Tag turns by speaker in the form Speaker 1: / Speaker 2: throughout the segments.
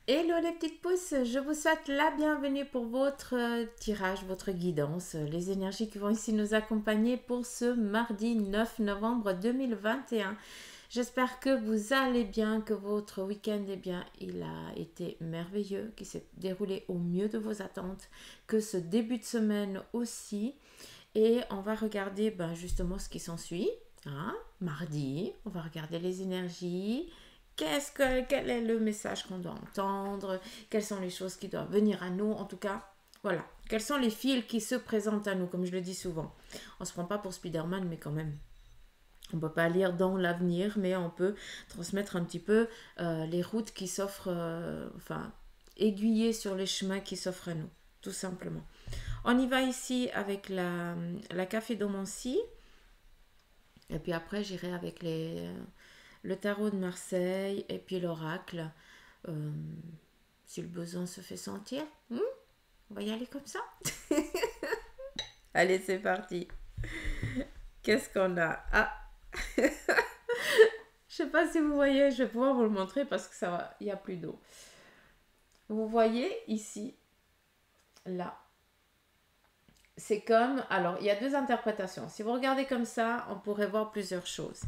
Speaker 1: Hello les petites pousses, je vous souhaite la bienvenue pour votre tirage, votre guidance, les énergies qui vont ici nous accompagner pour ce mardi 9 novembre 2021. J'espère que vous allez bien, que votre week-end, eh bien, il a été merveilleux, qu'il s'est déroulé au mieux de vos attentes, que ce début de semaine aussi. Et on va regarder justement ce qui s'ensuit. Hein, mardi, on va regarder les énergies. Quel est le message qu'on doit entendre? Quelles sont les choses qui doivent venir à nous? En tout cas, voilà. Quels sont les fils qui se présentent à nous, comme je le dis souvent. On ne se prend pas pour Spider-Man, mais quand même. On ne peut pas lire dans l'avenir, mais on peut transmettre un petit peu les routes qui s'offrent, enfin, aiguiller sur les chemins qui s'offrent à nous, tout simplement. On y va ici avec la café-domancie. Et puis après, j'irai avec le tarot de Marseille et puis l'oracle. Euh, si le besoin se fait sentir. On va y aller comme ça. Allez, c'est parti. Qu'est-ce qu'on a? Ah, je sais pas si vous voyez, je vais pouvoir vous le montrer parce que ça va, il n'y a plus d'eau. Vous voyez ici, là, c'est comme, alors il y a deux interprétations. Si vous regardez comme ça, on pourrait voir plusieurs choses.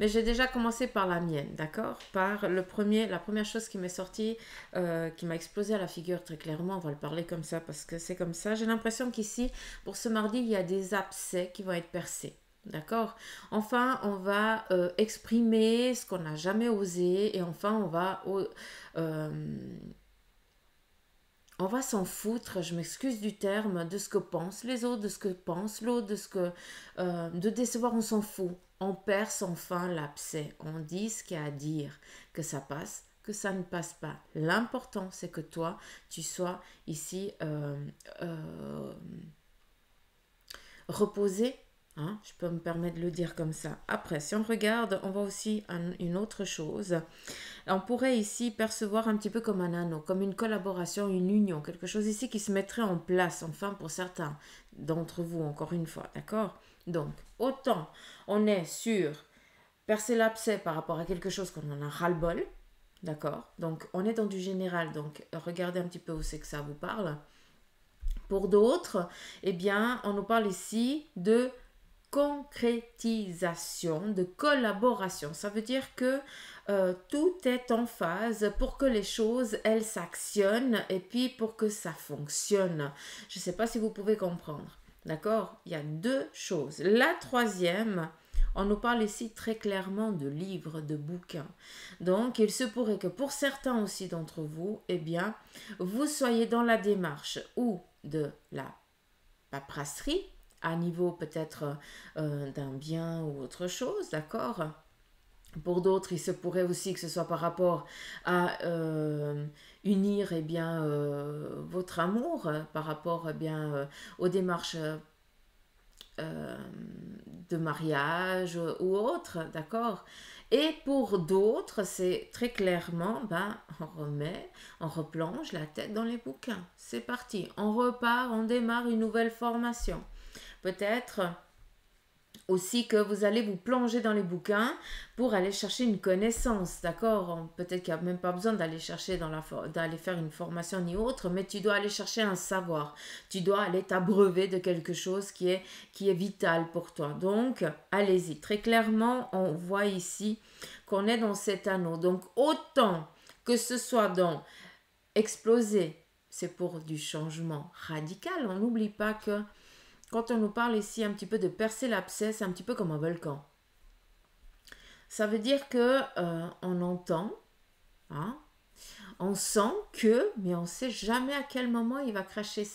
Speaker 1: Mais j'ai déjà commencé par la mienne, d'accord? Par la première chose qui m'est sortie, qui m'a explosé à la figure très clairement. On va le parler comme ça parce que c'est comme ça. J'ai l'impression qu'ici, pour ce mardi, il y a des abcès qui vont être percés. D'accord. Enfin, on va exprimer ce qu'on n'a jamais osé et enfin, euh, on va s'en foutre, je m'excuse du terme, de ce que pensent les autres, de ce que pensent l'autre, de décevoir, on s'en fout. On perce enfin l'abcès. On dit ce qu'il y a à dire, que ça passe, que ça ne passe pas. L'important, c'est que toi, tu sois ici euh, reposer. Hein, je peux me permettre de le dire comme ça. Après, si on regarde, on voit aussi une autre chose. On pourrait ici percevoir un petit peu comme un anneau, comme une collaboration, une union, quelque chose ici qui se mettrait en place, enfin pour certains d'entre vous, encore une fois, d'accord? Donc, autant on est sur percer l'abcès par rapport à quelque chose qu'on en a ras-le-bol, d'accord? Donc, on est dans du général, donc regardez un petit peu où c'est que ça vous parle. Pour d'autres, eh bien, on nous parle ici de concrétisation, de collaboration. Ça veut dire que tout est en phase pour que les choses, elles s'actionnent et puis pour que ça fonctionne. Je ne sais pas si vous pouvez comprendre. D'accord? Il y a deux choses. La troisième, on nous parle ici très clairement de livres, de bouquins. Donc, il se pourrait que pour certains aussi d'entre vous, eh bien, vous soyez dans la démarche ou de la paperasserie, à niveau peut-être d'un bien ou autre chose, d'accord? Pour d'autres, il se pourrait aussi que ce soit par rapport à unir eh bien, votre amour, par rapport eh bien, aux démarches euh, de mariage ou autres, d'accord? Et pour d'autres, c'est très clairement, on replonge la tête dans les bouquins. C'est parti, on repart, on démarre une nouvelle formation. Peut-être aussi que vous allez vous plonger dans les bouquins pour aller chercher une connaissance, d'accord? Peut-être qu'il n'y a même pas besoin d'aller chercher d'aller faire une formation ni autre, mais tu dois aller chercher un savoir. Tu dois aller t'abreuver de quelque chose qui est vital pour toi. Donc, allez-y. Très clairement, on voit ici qu'on est dans cet anneau. Donc, autant que ce soit dans exploser, c'est pour du changement radical. On n'oublie pas que quand on nous parle ici un petit peu de percer l'abcès, c'est un petit peu comme un volcan. Ça veut dire que on entend, hein, on sent que, mais on ne sait jamais à quel moment il va cracher,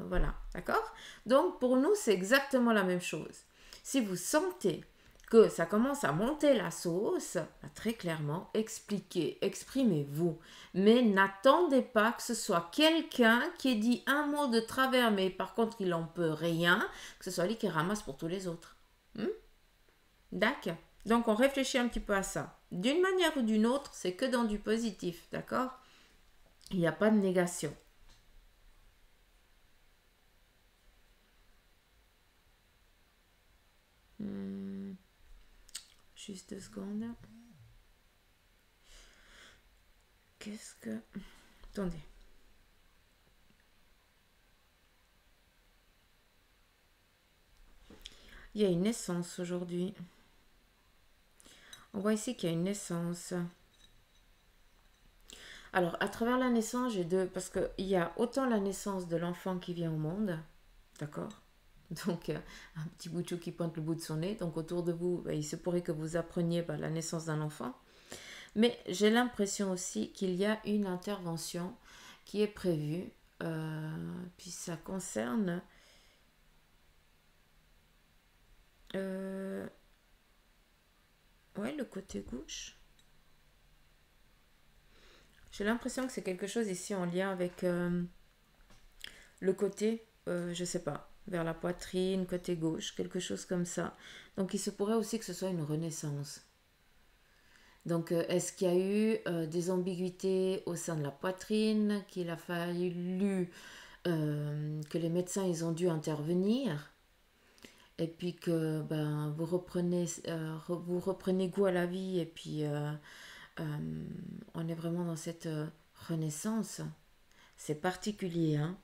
Speaker 1: voilà, d'accord. Donc pour nous, c'est exactement la même chose. Si vous sentez que ça commence à monter la sauce, très clairement, expliquez, exprimez-vous. Mais n'attendez pas que ce soit quelqu'un qui ait dit un mot de travers, mais par contre il n'en peut rien, que ce soit lui qui ramasse pour tous les autres. Hmm. D'accord. Donc on réfléchit un petit peu à ça. D'une manière ou d'une autre, c'est que dans du positif, d'accord? Il n'y a pas de négation. Hmm, juste 2 secondes. qu'est-ce que... Attendez. Il y a une naissance aujourd'hui. On voit ici qu'il y a une naissance. Alors, à travers la naissance, j'ai deux... Parce qu'il y a autant la naissance de l'enfant qui vient au monde, d'accord? Donc, un petit bout de chou qui pointe le bout de son nez. Donc, autour de vous, il se pourrait que vous appreniez la naissance d'un enfant. Mais j'ai l'impression aussi qu'il y a une intervention qui est prévue. Puis ça concerne... ouais, le côté gauche. J'ai l'impression que c'est quelque chose ici en lien avec le côté, je sais pas, vers la poitrine, côté gauche, quelque chose comme ça. Donc il se pourrait aussi que ce soit une renaissance. Donc est-ce qu'il y a eu des ambiguïtés au sein de la poitrine, qu'il a fallu que les médecins ils ont dû intervenir et puis que ben, vous reprenez goût à la vie et puis on est vraiment dans cette renaissance. C'est particulier, hein.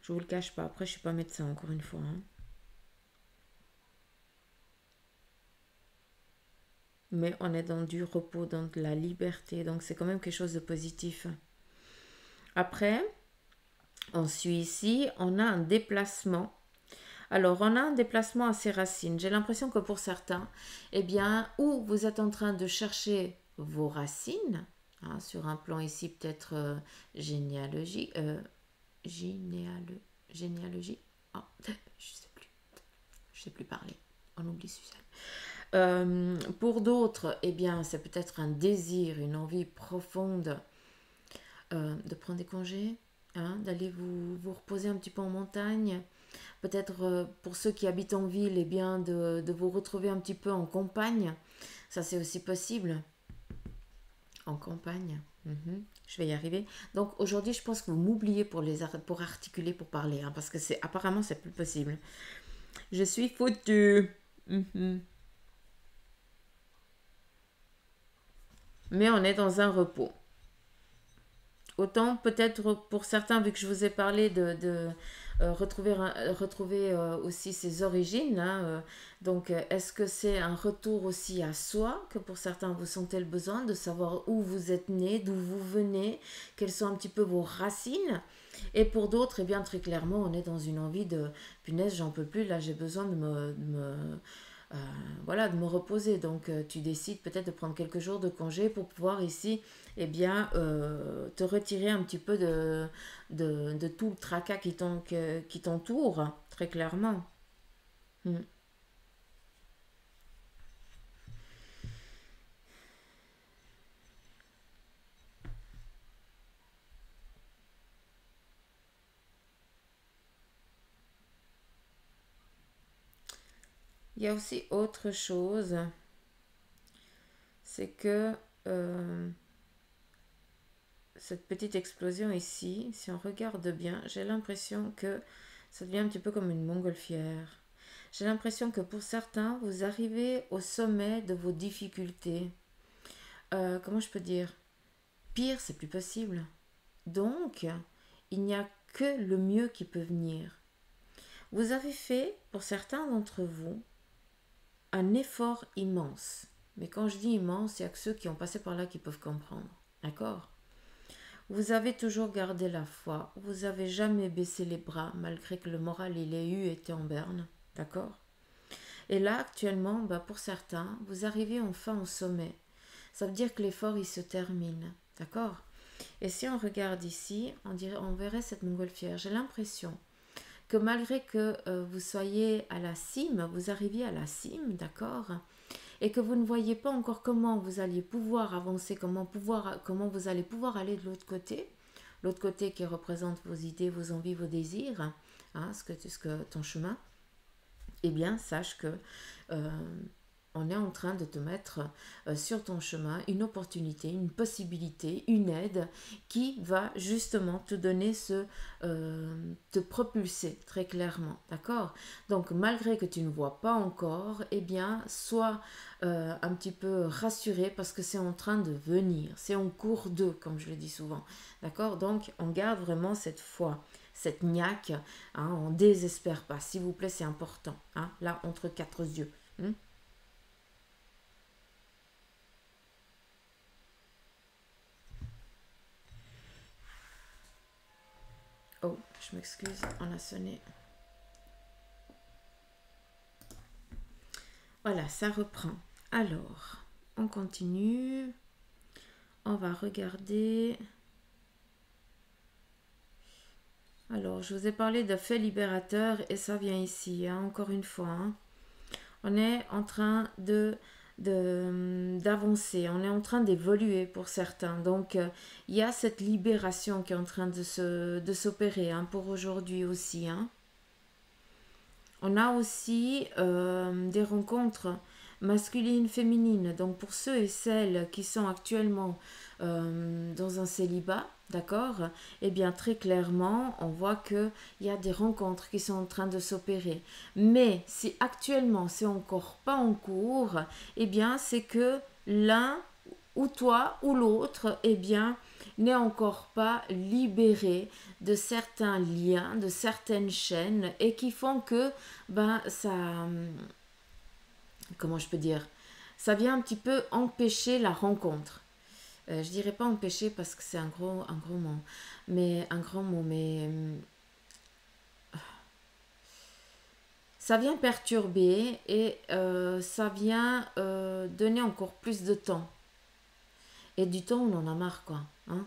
Speaker 1: Je vous le cache pas. Après, je suis pas médecin, encore une fois, hein. Mais on est dans du repos, dans de la liberté. Donc, c'est quand même quelque chose de positif. Après, on suit ici, on a un déplacement. Alors, on a un déplacement à ses racines. J'ai l'impression que pour certains, eh bien, ou vous êtes en train de chercher vos racines, hein, sur un plan ici peut-être généalogie, généalogie. Oh, je sais plus parler. On oublie Suzanne. Pour d'autres, eh bien, c'est peut-être un désir, une envie profonde de prendre des congés, hein, d'aller vous reposer un petit peu en montagne. Peut-être pour ceux qui habitent en ville, eh bien, de vous retrouver un petit peu en campagne. Ça, c'est aussi possible. En campagne. Je vais y arriver. Donc aujourd'hui, je pense que vous m'oubliez pour articuler, pour parler, hein, parce que apparemment, c'est plus possible. Je suis foutue. Mais on est dans un repos. Autant peut-être pour certains, vu que je vous ai parlé de retrouver aussi ses origines, hein, donc est-ce que c'est un retour aussi à soi, que pour certains vous sentez le besoin de savoir où vous êtes né, d'où vous venez, quelles sont un petit peu vos racines, et pour d'autres, eh bien très clairement, on est dans une envie de punaise, j'en peux plus, là j'ai besoin voilà, de me reposer. Donc tu décides peut-être de prendre quelques jours de congé pour pouvoir ici, eh bien, te retirer un petit peu de tout le tracas qui t'entoure, très clairement. Mm. Il y a aussi autre chose, c'est que cette petite explosion ici, si on regarde bien, j'ai l'impression que ça devient un petit peu comme une montgolfière. J'ai l'impression que pour certains, vous arrivez au sommet de vos difficultés. Comment je peux dire? Pire, c'est plus possible. Donc, il n'y a que le mieux qui peut venir. Vous avez fait, pour certains d'entre vous, un effort immense. Mais quand je dis immense, il n'y a que ceux qui ont passé par là qui peuvent comprendre. D'accord? Vous avez toujours gardé la foi. Vous n'avez jamais baissé les bras, malgré que le moral il ait eu été en berne. D'accord? Et là, actuellement, pour certains, vous arrivez enfin au sommet. Ça veut dire que l'effort, il se termine. D'accord? Et si on regarde ici, on verrait cette montgolfière. J'ai l'impression que malgré que vous soyez à la cime, vous arriviez à la cime, d'accord? Et que vous ne voyez pas encore comment vous alliez pouvoir avancer, comment vous allez pouvoir aller de l'autre côté qui représente vos idées, vos envies, vos désirs, hein, ton chemin, eh bien, sache que on est en train de te mettre sur ton chemin une opportunité, une possibilité, une aide qui va justement te donner te propulser très clairement, d'accord? Donc malgré que tu ne vois pas encore, eh bien, sois un petit peu rassuré parce que c'est en train de venir, c'est en cours de, comme je le dis souvent, d'accord? Donc on garde vraiment cette foi, cette niaque, hein, on ne désespère pas, s'il vous plaît, c'est important, hein, là, entre quatre yeux. Hein. Oh, je m'excuse, on a sonné. Voilà, ça reprend. Alors, on continue. On va regarder. Alors, je vous ai parlé de fait libérateur et ça vient ici, hein, encore une fois. Hein. On est en train d'avancer, on est en train d'évoluer pour certains. Donc, il y a cette libération qui est en train de s'opérer hein, pour aujourd'hui aussi. Hein. On a aussi des rencontres masculines, féminines. Donc pour ceux et celles qui sont actuellement dans un célibat, d'accord, eh bien très clairement, on voit qu'il y a des rencontres qui sont en train de s'opérer. Mais si actuellement c'est encore pas en cours, eh bien c'est que l'un ou toi ou l'autre, eh bien, n'est encore pas libéré de certains liens, de certaines chaînes et qui font que ben ça comment je peux dire ça vient un petit peu empêcher la rencontre. Je dirais pas empêcher parce que c'est un gros mot, mais un grand mot, mais ça vient perturber et ça vient donner encore plus de temps. Et du temps, on en a marre, quoi. Hein.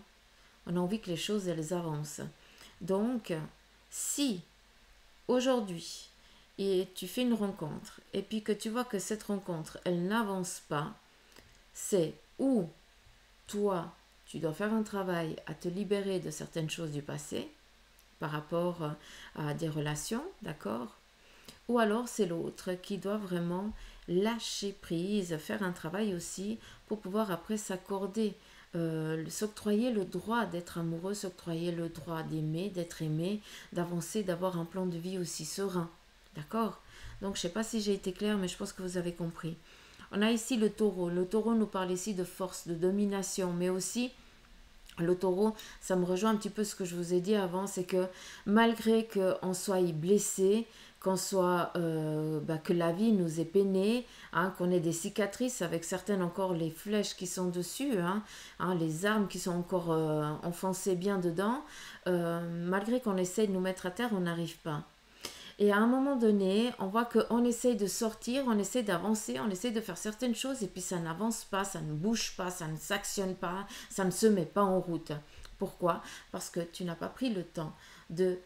Speaker 1: On a envie que les choses, elles avancent. Donc, si aujourd'hui, et tu fais une rencontre, et puis que tu vois que cette rencontre, elle n'avance pas, c'est où toi, tu dois faire un travail à te libérer de certaines choses du passé par rapport à des relations, d'accord? Ou alors c'est l'autre qui doit vraiment lâcher prise, faire un travail aussi pour pouvoir après s'accorder, s'octroyer le droit d'être amoureux, s'octroyer le droit d'aimer, d'être aimé, d'avancer, d'avoir un plan de vie aussi serein. D'accord? Donc je ne sais pas si j'ai été claire, mais je pense que vous avez compris. On a ici le taureau. Le taureau nous parle ici de force, de domination, mais aussi le taureau, ça me rejoint un petit peu ce que je vous ai dit avant, c'est que malgré qu'on soit blessé, qu'on soit que la vie nous ait peiné, hein, qu'on ait des cicatrices avec certaines encore les flèches qui sont dessus, hein, les armes qui sont encore enfoncées bien dedans, malgré qu'on essaye de nous mettre à terre, on n'arrive pas. Et à un moment donné, on voit qu'on essaye de sortir, on essaye d'avancer, on essaye de faire certaines choses et puis ça n'avance pas, ça ne bouge pas, ça ne s'actionne pas, ça ne se met pas en route. Pourquoi? Parce que tu n'as pas pris le temps de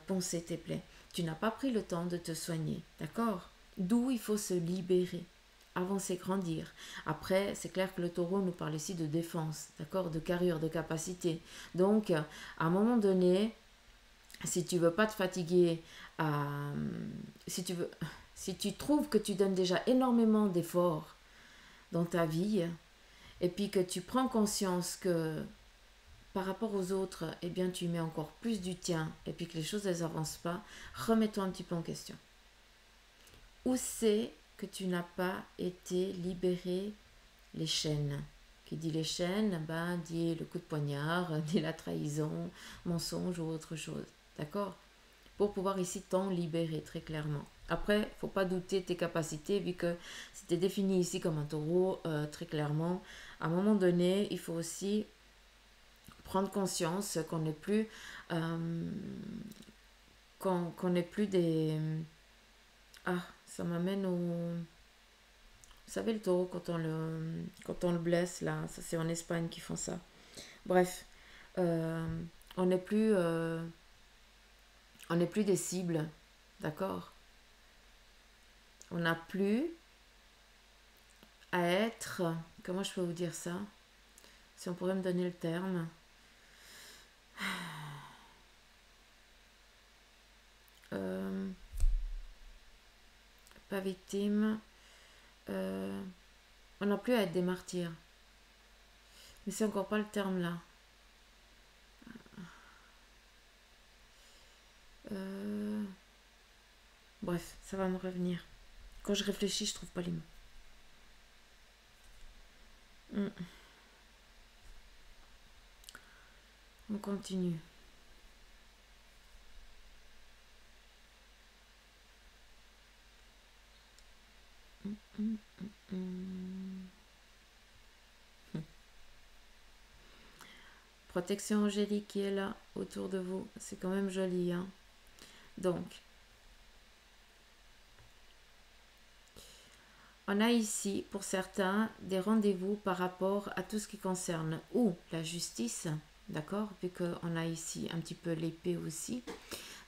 Speaker 1: poncer tes plaies. Tu n'as pas pris le temps de te soigner. D'accord? D'où il faut se libérer. Avancer, grandir. Après, c'est clair que le taureau nous parle ici de défense, d'accord? De carrure, de capacité. Donc, à un moment donné, si tu veux pas te fatiguer, si tu veux, si tu trouves que tu donnes déjà énormément d'efforts dans ta vie, et puis que tu prends conscience que par rapport aux autres, eh bien tu mets encore plus du tien, et puis que les choses elles avancent pas, remets-toi un petit peu en question. Où c'est que tu n'as pas été libéré les chaînes? Qui dit les chaînes, ben, dit le coup de poignard, dit la trahison, mensonge ou autre chose. D'accord? Pour pouvoir ici t'en libérer très clairement. Après, il ne faut pas douter de tes capacités, vu que c'était défini ici comme un taureau, très clairement. À un moment donné, il faut aussi prendre conscience qu'on n'est plus, qu'on n'est plus des... Ah, ça m'amène au... Vous savez, le taureau, quand on le blesse, là, ça c'est en Espagne qu'ils font ça. Bref, euh, on n'est plus, on n'est plus des cibles, d'accord? On n'a plus à être, comment je peux vous dire ça? Si on pourrait me donner le terme. Euh, pas victime. euh, on n'a plus à être des martyrs. Mais c'est encore pas le terme là. Euh, bref, ça va me revenir. Quand je réfléchis, je trouve pas les mots. On continue. Protection angélique qui est là autour de vous. C'est quand même joli, hein. Donc, on a ici, pour certains, des rendez-vous par rapport à tout ce qui concerne ou la justice, d'accord, vu qu'on a ici un petit peu l'épée aussi.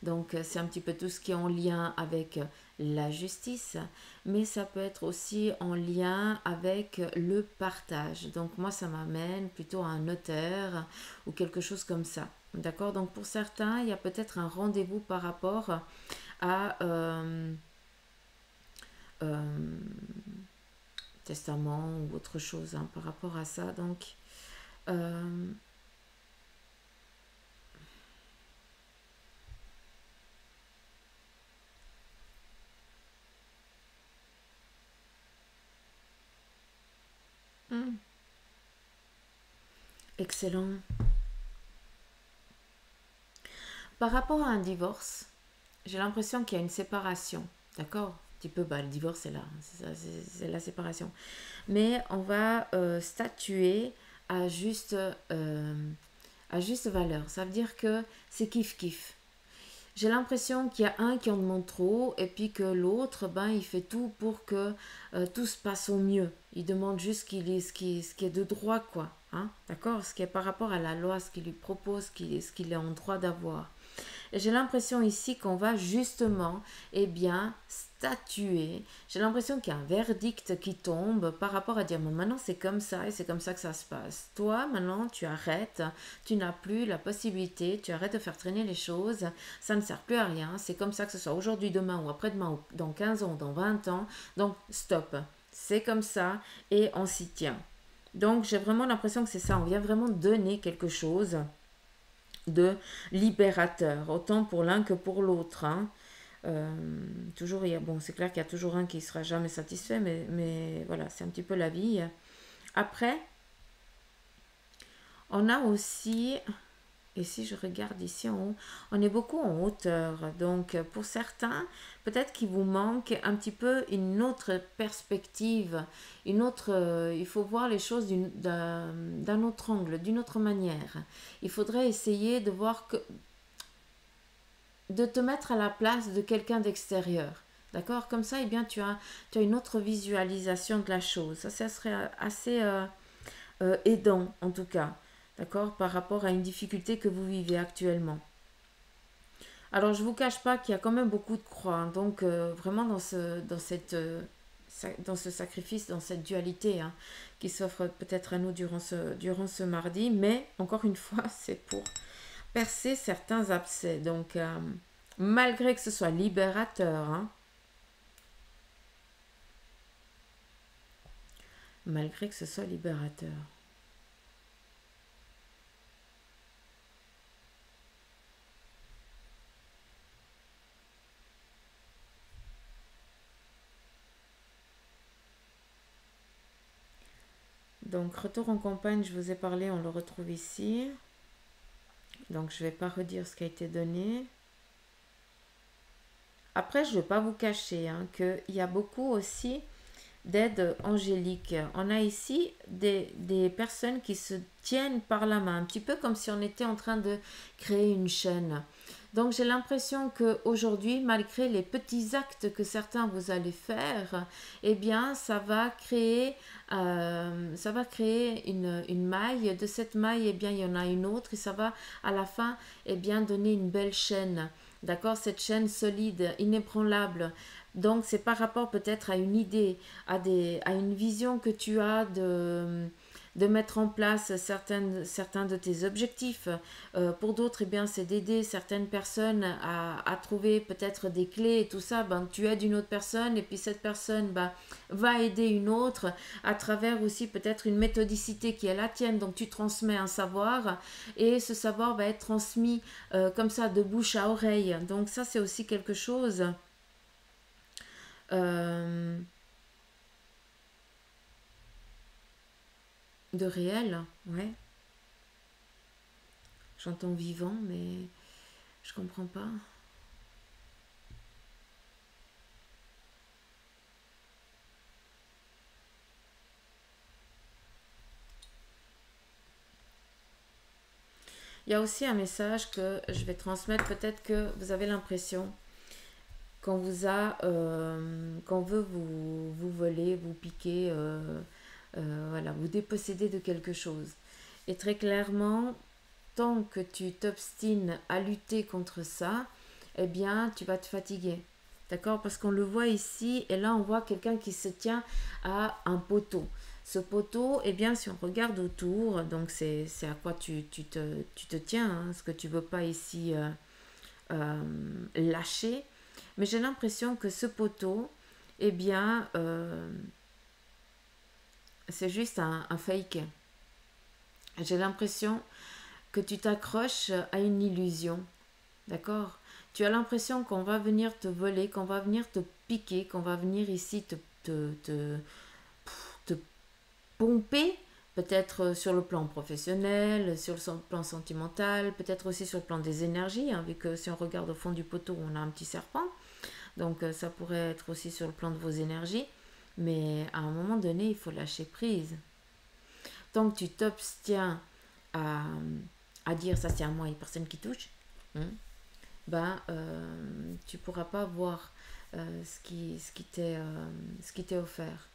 Speaker 1: Donc, c'est un petit peu tout ce qui est en lien avec la justice, mais ça peut être aussi en lien avec le partage. Donc, moi, ça m'amène plutôt à un notaire ou quelque chose comme ça. D'accord? Donc, pour certains, il y a peut-être un rendez-vous par rapport à euh, testament ou autre chose, hein, par rapport à ça. Donc, euh, excellent. Par rapport à un divorce, j'ai l'impression qu'il y a une séparation. D'accord? Un petit peu, bah, le divorce, c'est là. C'est la séparation. Mais on va statuer à à juste valeur. Ça veut dire que c'est kiff-kiff. J'ai l'impression qu'il y a un qui en demande trop et puis que l'autre, ben, il fait tout pour que tout se passe au mieux. Il demande juste ce qui est de droit, quoi. Hein, d'accord? Ce qui est par rapport à la loi, ce qu'il lui propose, ce qu'il est en droit d'avoir. Et j'ai l'impression ici qu'on va justement, eh bien, statuer. J'ai l'impression qu'il y a un verdict qui tombe par rapport à dire, bon, maintenant c'est comme ça et c'est comme ça que ça se passe. Toi, maintenant, tu arrêtes, tu n'as plus la possibilité, tu arrêtes de faire traîner les choses, ça ne sert plus à rien, c'est comme ça que ce soit aujourd'hui, demain ou après-demain, ou dans 15 ans, dans 20 ans. Donc, stop. C'est comme ça et on s'y tient. Donc, j'ai vraiment l'impression que c'est ça, on vient vraiment donner quelque chose de libérateur, autant pour l'un que pour l'autre. Hein. Toujours, bon, c'est clair qu'il y a toujours un qui ne sera jamais satisfait, mais voilà, c'est un petit peu la vie. Après, on a aussi, et si je regarde ici en haut, on est beaucoup en hauteur. Donc, pour certains, peut-être qu'il vous manque un petit peu une autre perspective, une autre. Il faut voir les choses d'un autre angle, d'une autre manière. Il faudrait essayer de voir de te mettre à la place de quelqu'un d'extérieur. D'accord? Comme ça, eh bien, tu as une autre visualisation de la chose. Ça serait assez aidant, en tout cas. D'accord? Par rapport à une difficulté que vous vivez actuellement. Alors, je ne vous cache pas qu'il y a quand même beaucoup de croix. Hein. Donc, vraiment, dans ce sacrifice, dans cette dualité hein, qui s'offre peut-être à nous durant ce mardi. Mais, encore une fois, c'est pour percer certains abcès. Donc, malgré que ce soit libérateur, hein, malgré que ce soit libérateur. Donc, retour en campagne, je vous ai parlé, on le retrouve ici. Donc, je ne vais pas redire ce qui a été donné. Après, je ne vais pas vous cacher hein, qu'il y a beaucoup aussi d'aide angélique. On a ici des personnes qui se tiennent par la main, un petit peu comme si on était en train de créer une chaîne. Donc j'ai l'impression qu'aujourd'hui, malgré les petits actes que certains vous allez faire, eh bien ça va créer une maille. De cette maille, eh bien il y en a une autre et ça va à la fin eh bien donner une belle chaîne. D'accord? Cette chaîne solide, inébranlable. Donc c'est par rapport peut-être à une idée, à une vision que tu as de mettre en place certains de tes objectifs. Pour d'autres, eh bien, c'est d'aider certaines personnes à trouver peut-être des clés et tout ça. Ben, tu aides une autre personne et puis cette personne ben, va aider une autre à travers aussi peut-être une méthodicité qui est la tienne. Donc, tu transmets un savoir et ce savoir va être transmis comme ça de bouche à oreille. Donc, ça, c'est aussi quelque chose. euh, de réel, ouais. J'entends vivant, mais je comprends pas. Il y a aussi un message que je vais transmettre. Peut-être que vous avez l'impression qu'on veut vous voler, vous piquer, voilà, vous déposséder de quelque chose. Et très clairement, tant que tu t'obstines à lutter contre ça, eh bien, tu vas te fatiguer. D'accord? Parce qu'on le voit ici, et là, on voit quelqu'un qui se tient à un poteau. Ce poteau, eh bien, si on regarde autour, donc c'est à quoi tu te tiens, hein, ce que tu veux pas ici lâcher. Mais j'ai l'impression que ce poteau, eh bien, c'est juste un fake. J'ai l'impression que tu t'accroches à une illusion. D'accord? Tu as l'impression qu'on va venir te voler, qu'on va venir te piquer, qu'on va venir ici te pomper, peut-être sur le plan professionnel, sur le plan sentimental, peut-être aussi sur le plan des énergies, hein, vu que si on regarde au fond du poteau, on a un petit serpent. Donc ça pourrait être aussi sur le plan de vos énergies. Mais à un moment donné, il faut lâcher prise. Tant que tu t'obstiens à, à dire ça c'est à moi, il n'y a personne qui touche, hein, ben, tu ne pourras pas voir ce qui t'est offert.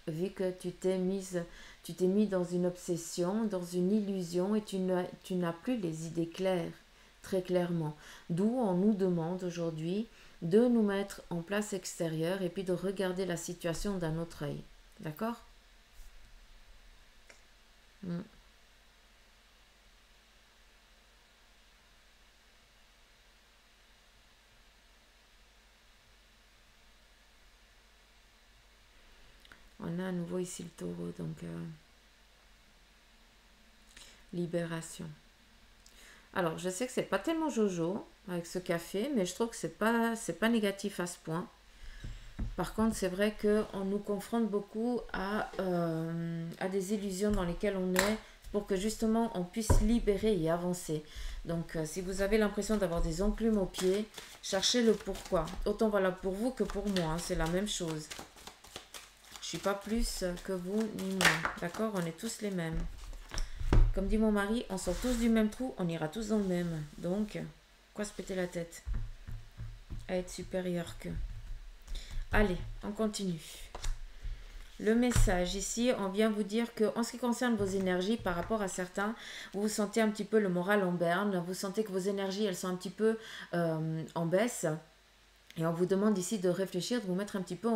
Speaker 1: Vu que tu t'es mis dans une obsession, dans une illusion et tu n'as plus les idées claires, très clairement. D'où on nous demande aujourd'hui de nous mettre en place extérieure et puis de regarder la situation d'un autre œil. D'accord? Mm. On a à nouveau ici le taureau, donc libération. Alors, je sais que c'est pas tellement jojo avec ce café, mais je trouve que c'est pas négatif à ce point. Par contre, c'est vrai qu'on nous confronte beaucoup à des illusions dans lesquelles on est pour que justement on puisse libérer et avancer. Donc, si vous avez l'impression d'avoir des enclumes aux pieds, cherchez le pourquoi. Autant valable pour vous que pour moi, hein, c'est la même chose. Je suis pas plus que vous ni moi, d'accord? On est tous les mêmes. Comme dit mon mari, on sort tous du même trou, on ira tous dans le même. Donc, quoi se péter la tête à être supérieur que. Allez, on continue. Le message ici, on vient vous dire que en ce qui concerne vos énergies par rapport à certains, vous sentez un petit peu le moral en berne, vous sentez que vos énergies elles sont un petit peu en baisse. Et on vous demande ici de réfléchir, de vous mettre un petit peu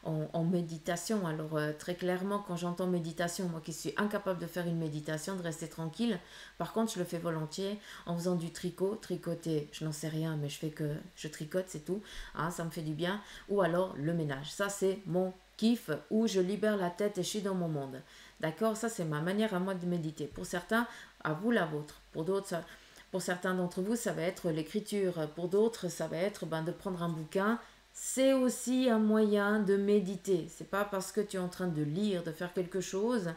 Speaker 1: en méditation. Alors très clairement, quand j'entends méditation, moi qui suis incapable de faire une méditation, de rester tranquille, par contre je le fais volontiers en faisant du tricot. Tricoter, je n'en sais rien, mais je fais que je tricote, c'est tout. Hein, ça me fait du bien. Ou alors le ménage. Ça c'est mon kiff où je libère la tête et je suis dans mon monde. D'accord? Ça c'est ma manière à moi de méditer. Pour certains, à vous la vôtre. Pour d'autres, ça, pour certains d'entre vous, ça va être l'écriture. Pour d'autres, ça va être de prendre un bouquin. C'est aussi un moyen de méditer. C'est pas parce que tu es en train de lire, de faire quelque chose.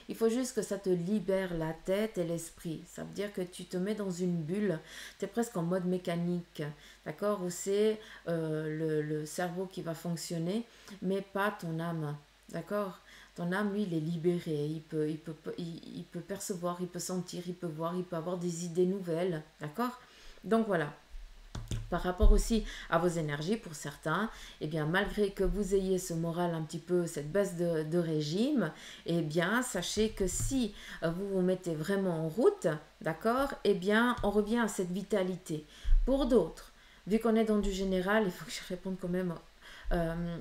Speaker 1: Il faut juste que ça te libère la tête et l'esprit. Ça veut dire que tu te mets dans une bulle. Tu es presque en mode mécanique. D'accord? Où c'est le cerveau qui va fonctionner, mais pas ton âme. D'accord? Ton âme, lui, il est libéré. Il peut percevoir, il peut sentir, il peut voir, il peut avoir des idées nouvelles. D'accord? Donc voilà. Par rapport aussi à vos énergies, pour certains, eh bien, malgré que vous ayez ce moral un petit peu, cette baisse de régime, eh bien, sachez que si vous vous mettez vraiment en route, d'accord, eh bien, on revient à cette vitalité. Pour d'autres, vu qu'on est dans du général, il faut que je réponde quand même. euh,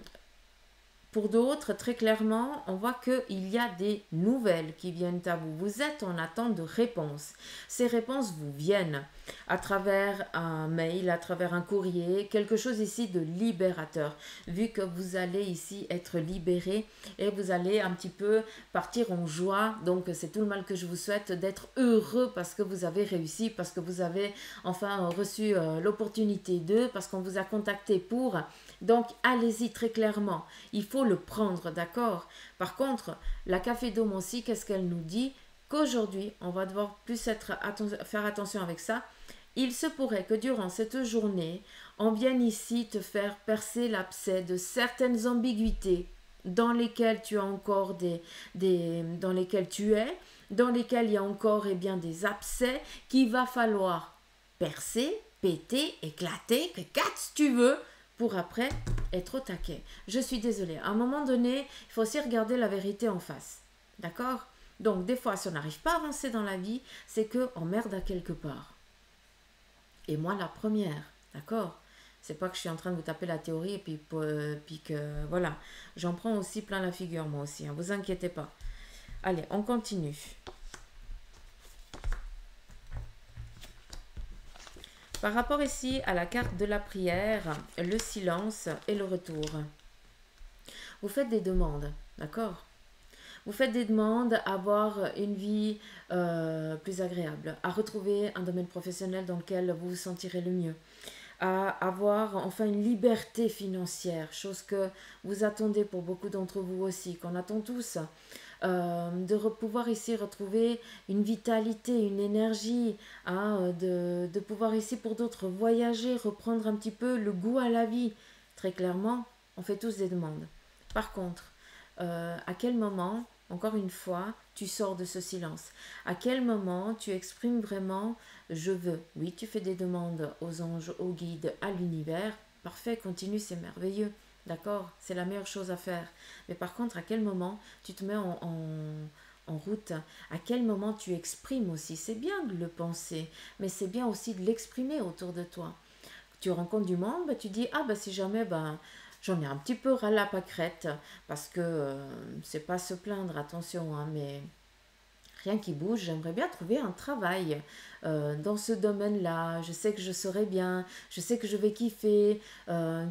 Speaker 1: Pour d'autres, très clairement, on voit qu'il y a des nouvelles qui viennent à vous. Vous êtes en attente de réponses. Ces réponses vous viennent à travers un mail, à travers un courrier, quelque chose ici de libérateur, vu que vous allez ici être libéré et vous allez un petit peu partir en joie. Donc c'est tout le mal que je vous souhaite, d'être heureux parce que vous avez réussi, parce que vous avez enfin reçu l'opportunité d'eux, parce qu'on vous a contacté pour. Donc allez-y très clairement, il faut le prendre, d'accord? Par contre, la Café Dôme aussi, qu'est-ce qu'elle nous dit? Qu'aujourd'hui, on va devoir plus faire attention avec ça. Il se pourrait que durant cette journée, on vienne ici te faire percer l'abcès de certaines ambiguïtés dans lesquelles tu as encore dans lesquelles tu es, dans lesquelles il y a encore des abcès qu'il va falloir percer, péter, éclater, que qu'est-ce que tu veux pour après être au taquet. Je suis désolée, à un moment donné, il faut aussi regarder la vérité en face. D'accord? Donc des fois, si on n'arrive pas à avancer dans la vie, c'est qu'on merde à quelque part. Et moi, la première, d'accord? C'est pas que je suis en train de vous taper la théorie et puis que voilà. J'en prends aussi plein la figure, moi aussi. Hein, vous inquiétez pas. Allez, on continue. Par rapport ici à la carte de la prière, le silence et le retour. Vous faites des demandes, d'accord? Vous faites des demandes à avoir une vie plus agréable, à retrouver un domaine professionnel dans lequel vous vous sentirez le mieux, à avoir enfin une liberté financière, chose que vous attendez pour beaucoup d'entre vous aussi, qu'on attend tous, pouvoir ici retrouver une vitalité, une énergie, hein, de pouvoir ici pour d'autres voyager, reprendre un petit peu le goût à la vie. Très clairement, on fait tous des demandes. Par contre, à quel moment, encore une fois, tu sors de ce silence? À quel moment tu exprimes vraiment je veux? Oui, tu fais des demandes aux anges, aux guides, à l'univers. Parfait, continue, c'est merveilleux. D'accord? C'est la meilleure chose à faire. Mais par contre, à quel moment tu te mets en route? À quel moment tu exprimes aussi? C'est bien de le penser, mais c'est bien aussi de l'exprimer autour de toi. Tu rencontres du monde, bah, tu dis, ah bah si jamais, bah, j'en ai un petit peu ras la pâquerette, parce que c'est pas se plaindre, attention, hein, mais rien qui bouge, j'aimerais bien trouver un travail dans ce domaine-là. Je sais que je serai bien, je sais que je vais kiffer.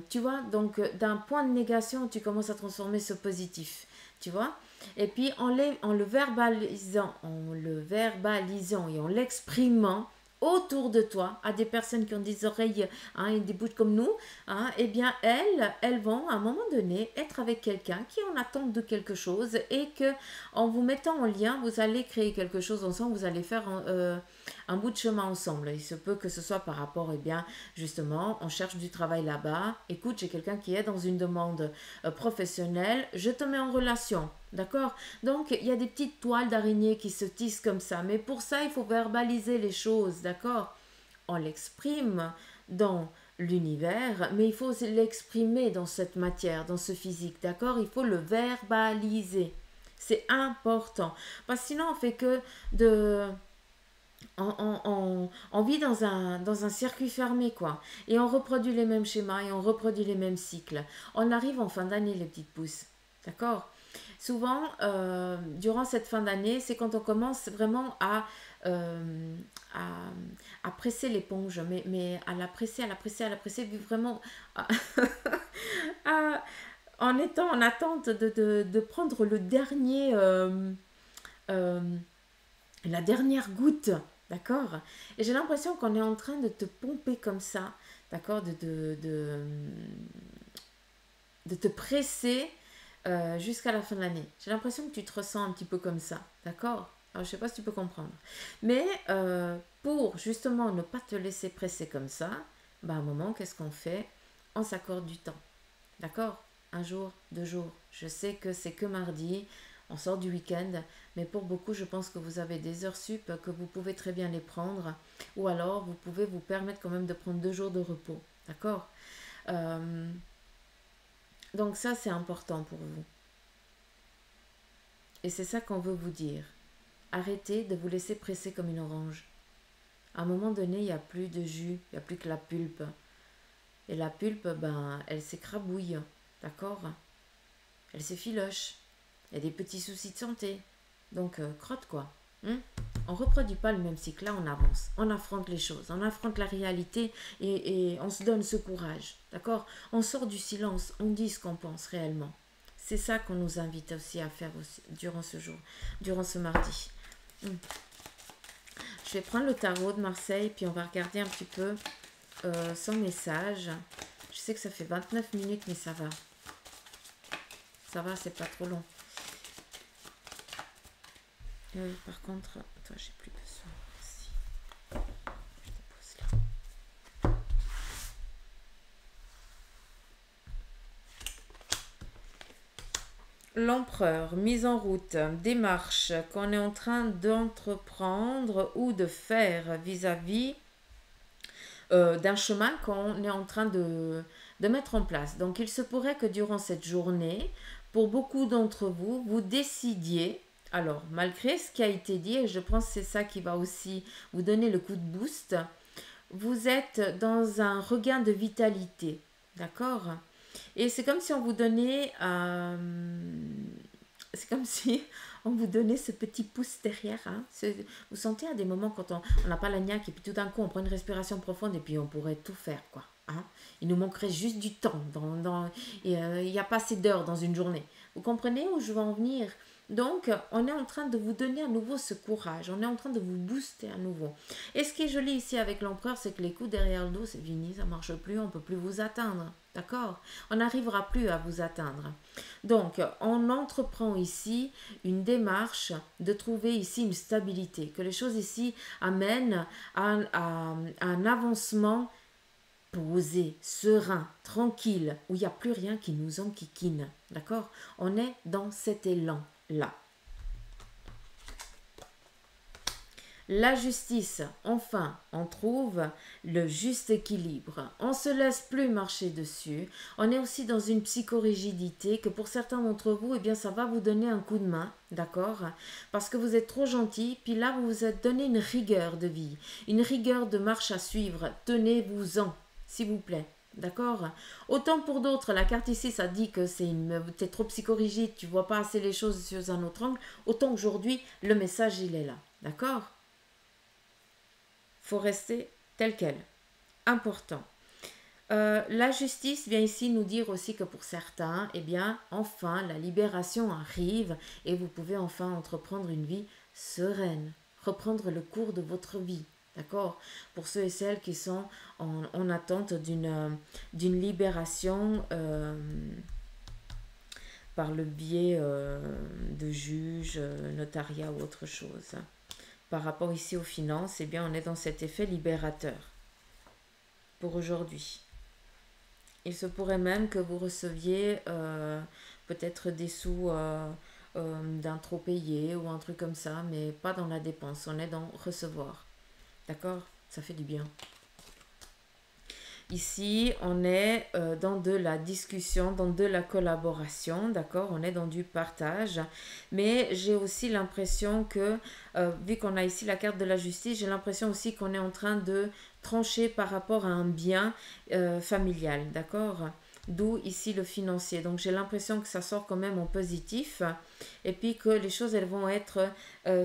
Speaker 1: Tu vois, donc d'un point de négation, tu commences à transformer ce positif. Tu vois? Et puis en le verbalisant et en l'exprimant autour de toi, à des personnes qui ont des oreilles hein, et des bouches comme nous, hein, eh bien elles vont à un moment donné être avec quelqu'un qui est en attente de quelque chose et que en vous mettant en lien, vous allez créer quelque chose ensemble, vous allez faire un bout de chemin ensemble. Il se peut que ce soit par rapport, eh bien, justement, on cherche du travail là-bas. Écoute, j'ai quelqu'un qui est dans une demande professionnelle, je te mets en relation. D'accord? Donc, il y a des petites toiles d'araignée qui se tissent comme ça. Mais pour ça, il faut verbaliser les choses. D'accord? On l'exprime dans l'univers, mais il faut l'exprimer dans cette matière, dans ce physique. D'accord? Il faut le verbaliser. C'est important. Parce que sinon, on fait que de on vit dans un circuit fermé, quoi. Et on reproduit les mêmes schémas et on reproduit les mêmes cycles. On arrive en fin d'année, les petites pousses. D'accord? Souvent, durant cette fin d'année, c'est quand on commence vraiment euh, à, à presser l'éponge, mais à la presser, vraiment à- en étant en attente de prendre euh, la dernière goutte, d'accord? Et j'ai l'impression qu'on est en train de te pomper comme ça, d'accord? De te presser jusqu'à la fin de l'année. J'ai l'impression que tu te ressens un petit peu comme ça, d'accord? Alors, je sais pas si tu peux comprendre. Mais pour justement ne pas te laisser presser comme ça, bah, à un moment, qu'est-ce qu'on fait? On s'accorde du temps, d'accord? Un jour, 2 jours. Je sais que c'est que mardi, on sort du week-end, mais pour beaucoup, je pense que vous avez des heures sup que vous pouvez très bien les prendre, ou alors vous pouvez vous permettre quand même de prendre 2 jours de repos, d'accord? Euh, donc ça, c'est important pour vous. Et c'est ça qu'on veut vous dire. Arrêtez de vous laisser presser comme une orange. À un moment donné, il n'y a plus de jus, il n'y a plus que la pulpe. Et la pulpe, ben, elle s'écrabouille, d'accord? elle s'effiloche. Il y a des petits soucis de santé. Donc, crotte quoi. On ne reproduit pas le même cycle. Là, on avance. On affronte les choses. On affronte la réalité et on se donne ce courage. D'accord? On sort du silence. On dit ce qu'on pense réellement. C'est ça qu'on nous invite aussi à faire aussi, durant ce jour, durant ce mardi. Je vais prendre le tarot de Marseille, puis on va regarder un petit peu son message. Je sais que ça fait 29 minutes, mais ça va. Ça va, c'est pas trop long. Par contre, toi, j'ai plus besoin. Merci. Je dépose là. L'empereur, mise en route, démarche qu'on est en train d'entreprendre ou de faire vis-à-vis d'un chemin qu'on est en train de mettre en place. Donc, il se pourrait que durant cette journée, pour beaucoup d'entre vous, vous décidiez, alors, malgré ce qui a été dit, et je pense que c'est ça qui va aussi vous donner le coup de boost, vous êtes dans un regain de vitalité, d'accord? Et c'est comme si on vous donnait, c'est comme si on vous donnait ce petit pouce derrière. Hein. Vous sentez à des moments quand on n'a pas la niaque et puis tout d'un coup on prend une respiration profonde et puis on pourrait tout faire quoi. Hein. Il nous manquerait juste du temps. Il n'y a pas assez d'heures dans une journée. Vous comprenez où je veux en venir? Donc, on est en train de vous donner à nouveau ce courage. On est en train de vous booster à nouveau. Et ce qui est joli ici avec l'empereur, c'est que les coups derrière le dos, c'est fini, ça ne marche plus, on ne peut plus vous atteindre. D'accord? On n'arrivera plus à vous atteindre. Donc, on entreprend ici une démarche de trouver ici une stabilité, que les choses ici amènent à un avancement posé, serein, tranquille, où il n'y a plus rien qui nous enquiquine. D'accord? On est dans cet élan-là. La justice, enfin, on trouve le juste équilibre. On ne se laisse plus marcher dessus. On est aussi dans une psychorigidité que pour certains d'entre vous, eh bien, ça va vous donner un coup de main, d'accord? Parce que vous êtes trop gentil, puis là, vous vous êtes donné une rigueur de vie, une rigueur de marche à suivre. Tenez-vous-en, s'il vous plaît. D'accord? Autant pour d'autres, la carte ici, ça dit que t'es trop psychorigide, tu vois pas assez les choses sous un autre angle. Autant qu'aujourd'hui, le message, il est là. D'accord? Faut rester tel quel. Important. La justice vient ici nous dire aussi que pour certains, eh bien, enfin, la libération arrive et vous pouvez enfin entreprendre une vie sereine, reprendre le cours de votre vie. D'accord? Pour ceux et celles qui sont en attente d'une libération par le biais de juges, notariat ou autre chose. Par rapport ici aux finances, eh bien, on est dans cet effet libérateur pour aujourd'hui. Il se pourrait même que vous receviez peut-être des sous d'un trop payé ou un truc comme ça, mais pas dans la dépense. On est dans recevoir. D'accord? Ça fait du bien. Ici, on est dans de la discussion, dans de la collaboration, d'accord? On est dans du partage. Mais j'ai aussi l'impression que, vu qu'on a ici la carte de la justice, j'ai l'impression aussi qu'on est en train de trancher par rapport à un bien familial, d'accord? D'où ici le financier. Donc j'ai l'impression que ça sort quand même en positif et puis que les choses elles vont être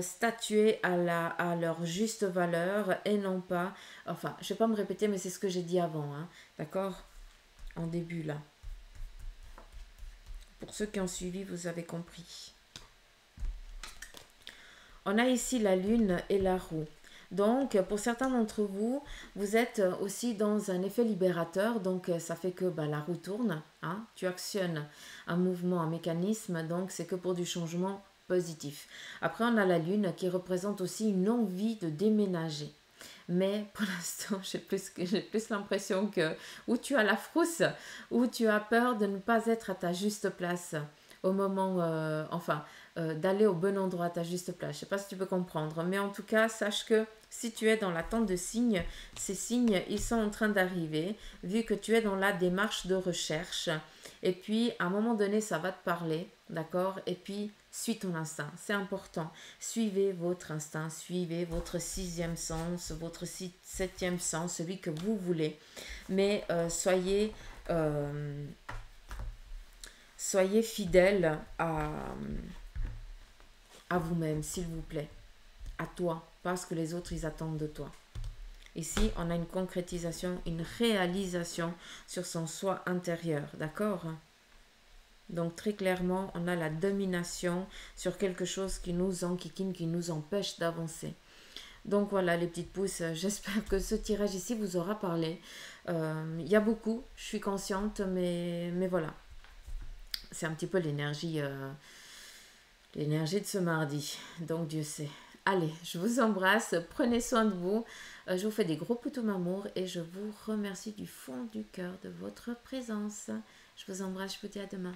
Speaker 1: statuées à leur juste valeur et non pas, enfin je ne vais pas me répéter mais c'est ce que j'ai dit avant, hein, d'accord? En début là. Pour ceux qui ont suivi, vous avez compris. On a ici la lune et la roue. Donc, pour certains d'entre vous, vous êtes aussi dans un effet libérateur. Donc, ça fait que la roue tourne. Hein, tu actionnes un mouvement, un mécanisme. Donc, c'est que pour du changement positif. Après, on a la lune qui représente aussi une envie de déménager. Mais pour l'instant, j'ai plus l'impression que ou tu as la frousse, ou tu as peur de ne pas être à ta juste place au moment, d'aller au bon endroit à ta juste place. Je ne sais pas si tu peux comprendre, mais en tout cas, sache que si tu es dans l'attente de signes, ces signes, ils sont en train d'arriver, vu que tu es dans la démarche de recherche. Et puis, à un moment donné, ça va te parler, d'accord? Et puis, suis ton instinct, c'est important. Suivez votre instinct, suivez votre sixième sens, votre septième sens, celui que vous voulez. Mais soyez Soyez fidèle à vous-même, s'il vous plaît. À toi, parce que les autres, ils attendent de toi. Ici, on a une concrétisation, une réalisation sur son soi intérieur, d'accord? Donc très clairement, on a la domination sur quelque chose qui nous enquiquine, qui nous empêche d'avancer. Donc voilà les petites pousses, j'espère que ce tirage ici vous aura parlé. Il y a beaucoup, je suis consciente, mais voilà. C'est un petit peu l'énergie de ce mardi, donc Dieu sait. Allez, je vous embrasse, prenez soin de vous, je vous fais des gros poutous amour et je vous remercie du fond du cœur de votre présence. Je vous embrasse, je vous dis à demain.